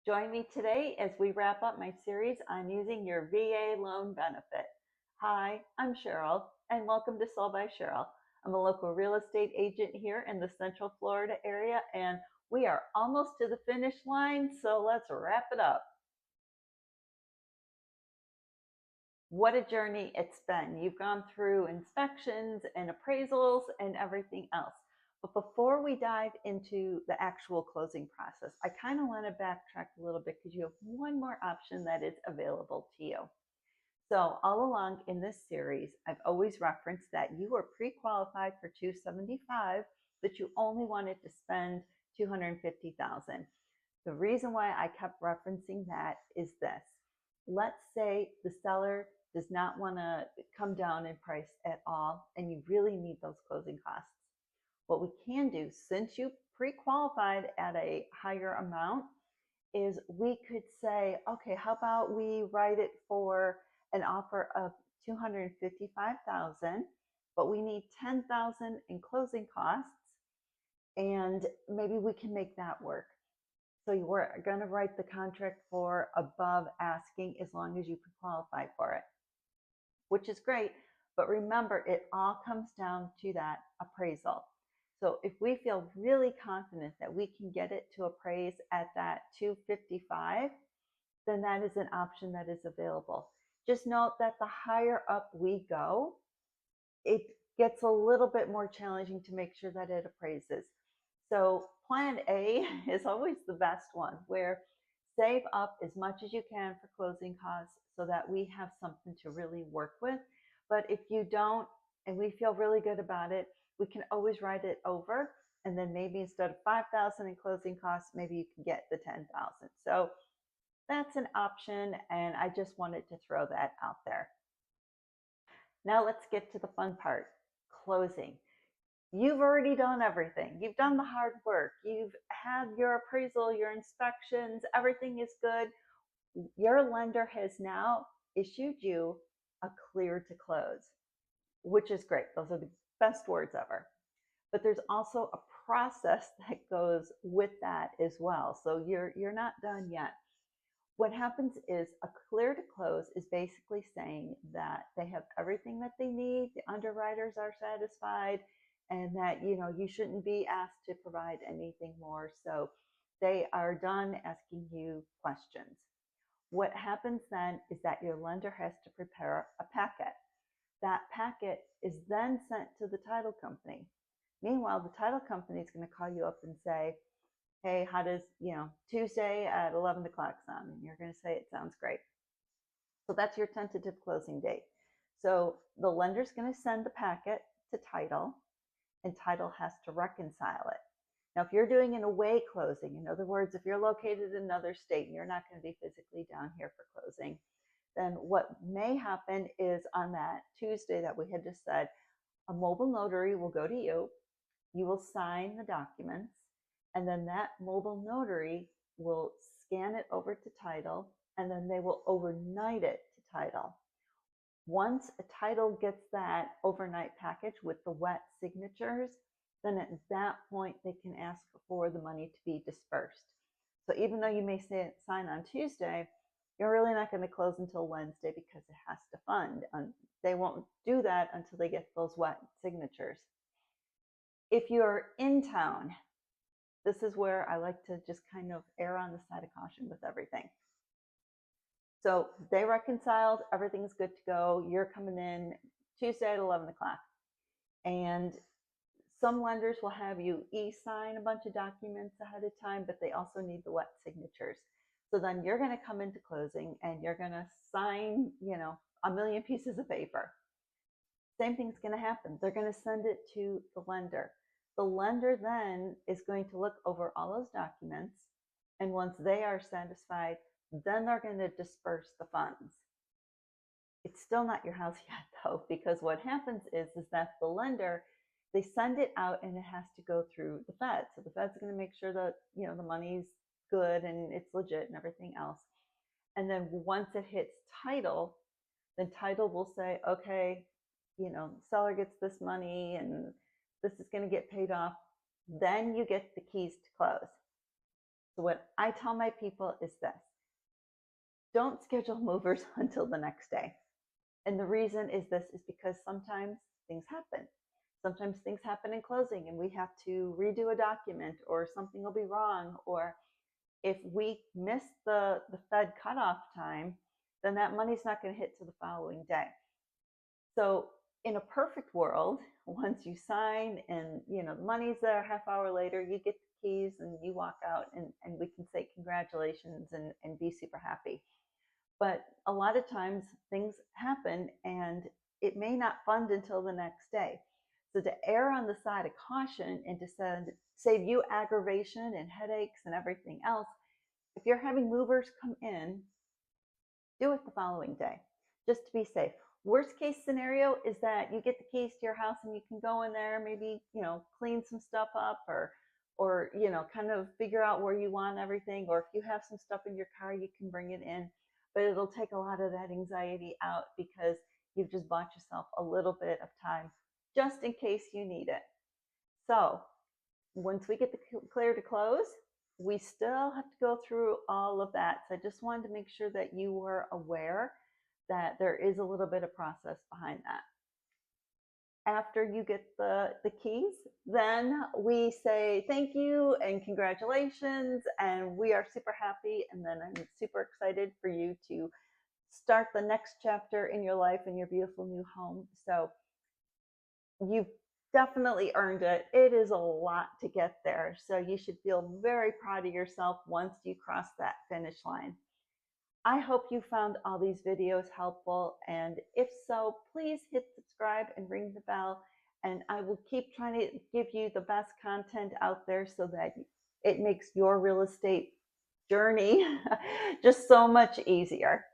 Join me today as we wrap up my series on using your VA loan benefit. Hi, I'm Cheryl, and welcome to Sold by Cheryl. I'm a local real estate agent here in the Central Florida area, and we are almost to the finish line, so let's wrap it up. What a journey it's been. You've gone through inspections and appraisals and everything else. But before we dive into the actual closing process, I kind of want to backtrack a little bit because you have one more option that is available to you. So all along in this series, I've always referenced that you were pre-qualified for 275, but you only wanted to spend 250,000. The reason why I kept referencing that is this. Let's say the seller does not want to come down in price at all, and you really need those closing costs. What we can do, since you pre-qualified at a higher amount, is we could say, okay, how about we write it for an offer of 255,000, but we need 10,000 in closing costs, and maybe we can make that work. So you were going to write the contract for above asking as long as you could qualify for it, which is great. But remember, it all comes down to that appraisal. So if we feel really confident that we can get it to appraise at that 255, then that is an option that is available. Just note that the higher up we go, it gets a little bit more challenging to make sure that it appraises. So plan A is always the best one, where save up as much as you can for closing costs so that we have something to really work with. But if you don't, and we feel really good about it, we can always write it over. And then maybe instead of 5,000 in closing costs, maybe you can get the 10,000. So that's an option. And I just wanted to throw that out there. Now let's get to the fun part, closing. You've already done everything. You've done the hard work. You've had your appraisal, your inspections, everything is good. Your lender has now issued you a clear to close, which is great. Those are the best words ever. But there's also a process that goes with that as well. So you're not done yet. What happens is a clear to close is basically saying that they have everything that they need, the underwriters are satisfied, and that you shouldn't be asked to provide anything more. So they are done asking you questions. What happens then is that your lender has to prepare a packet. That packet is then sent to the title company. Meanwhile, the title company is going to call you up and say, hey, how does, Tuesday at 11 o'clock sound? And you're going to say, it sounds great. So that's your tentative closing date. So the lender's going to send the packet to title, and title has to reconcile it. Now, if you're doing an away closing, in other words, if you're located in another state and you're not going to be physically down here for closing, then what may happen is on that Tuesday that we had just said, a mobile notary will go to you, you will sign the documents, and then that mobile notary will scan it over to title, and then they will overnight it to title. Once a title gets that overnight package with the wet signatures, then at that point they can ask for the money to be dispersed. So even though you may sign on Tuesday, you're really not going to close until Wednesday because it has to fund. They won't do that until they get those wet signatures. If you're in town, this is where I like to just kind of err on the side of caution with everything. So they reconciled, everything's good to go. You're coming in Tuesday at 11 o'clock. And some lenders will have you e-sign a bunch of documents ahead of time, but they also need the wet signatures. So then you're going to come into closing and you're going to sign, a million pieces of paper. Same thing's going to happen. They're going to send it to the lender. The lender then is going to look over all those documents, and once they are satisfied, then they're going to disperse the funds. It's still not your house yet, though, because what happens is that the lender, they send it out and it has to go through the Fed. So the Fed's going to make sure that the money's good and it's legit and everything else. And then once it hits title, then title will say, okay, seller gets this money and this is going to get paid off. Then you get the keys to close. So what I tell my people is this: don't schedule movers until the next day. And the reason is this is because sometimes things happen. Sometimes things happen in closing and we have to redo a document, or something will be wrong, or if we miss the Fed cutoff time, then that money's not going to hit to the following day. So in a perfect world, once you sign and the money's there, half hour later, you get the keys and you walk out, and we can say congratulations and be super happy. But a lot of times things happen and it may not fund until the next day. So to err on the side of caution and to save you aggravation and headaches and everything else, if you're having movers come in, do it the following day, just to be safe. Worst case scenario is that you get the keys to your house and you can go in there, maybe, clean some stuff up, or kind of figure out where you want everything. Or if you have some stuff in your car, you can bring it in. But it'll take a lot of that anxiety out because you've just bought yourself a little bit of time just in case you need it. So once we get the clear to close, we still have to go through all of that. So I just wanted to make sure that you were aware that there is a little bit of process behind that. After you get the keys, then we say thank you and congratulations, and we are super happy. And then I'm super excited for you to start the next chapter in your life in your beautiful new home. So you've definitely earned it. It is a lot to get there. So you should feel very proud of yourself once you cross that finish line. I hope you found all these videos helpful. And if so, please hit subscribe and ring the bell. And I will keep trying to give you the best content out there so that it makes your real estate journey just so much easier.